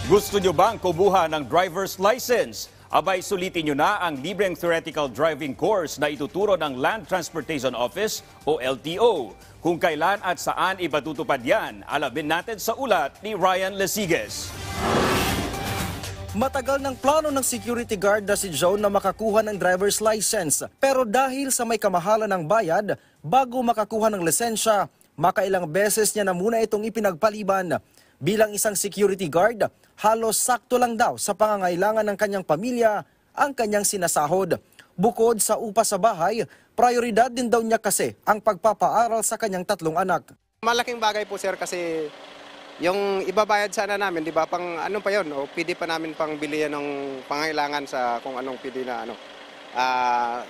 Gusto nyo bang kumuha ng driver's license? Abay, sulitin nyo na ang libreng theoretical driving course na ituturo ng Land Transportation Office o LTO. Kung kailan at saan ipatutupad yan, alamin natin sa ulat ni Ryan Lesigues. Matagal ng plano ng security guard na si Joe na makakuha ng driver's license. Pero dahil sa may kamahalan ng bayad, bago makakuha ng lisensya, makailang beses niya na muna itong ipinagpaliban. Bilang isang security guard, halos sakto lang daw sa pangangailangan ng kanyang pamilya ang kanyang sinasahod. Bukod sa upa sa bahay, prioridad din daw niya kasi ang pagpapaaral sa kanyang 3 anak. Malaking bagay po sir kasi yung ibabayad sana namin, di ba, pang ano pa yon, o pwede pa namin pang bilihan ng pangailangan sa kung anong pwede na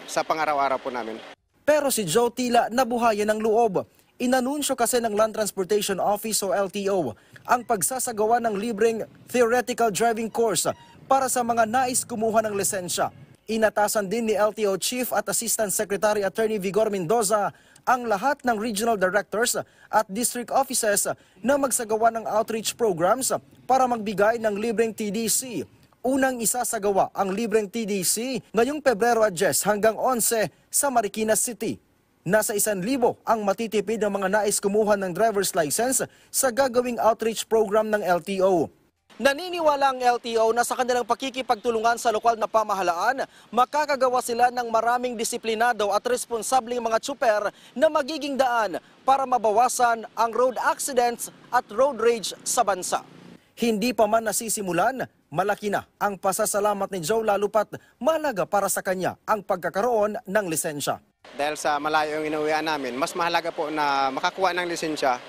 sa pang-araw-araw po namin. Pero si Joe tila nabuhayan ng loob. Inanunsyo kasi ng Land Transportation Office o LTO ang pagsasagawa ng libreng theoretical driving course para sa mga nais kumuha ng lisensya. Inatasan din ni LTO Chief at Assistant Secretary Attorney Vigor Mendoza ang lahat ng regional directors at district offices na magsagawa ng outreach programs para magbigay ng libreng TDC. Unang isasagawa ang libreng TDC ngayong Pebrero 10 hanggang 11 sa Marikina City. Nasa 1,000 ang matitipid ng mga nais kumuha ng driver's license sa gagawing outreach program ng LTO. Naniniwala ang LTO na sa kanilang pakikipagtulungan sa lokal na pamahalaan, makakagawa sila ng maraming disiplinado at responsableng mga tsuper na magiging daan para mabawasan ang road accidents at road rage sa bansa. Hindi pa man nasisimulan, malaki na ang pasasalamat ni Joe lalo pat mahalaga para sa kanya ang pagkakaroon ng lisensya. Dahil sa malayo yung inuwian namin, mas mahalaga po na makakuha ng lisensya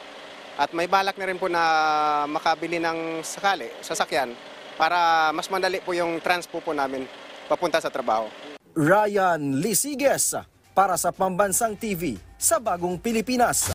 at may balak na rin po na makabili ng sasakyan para mas madali po yung transpo po namin papunta sa trabaho. Ryan Lesigues para sa Pambansang TV sa Bagong Pilipinas.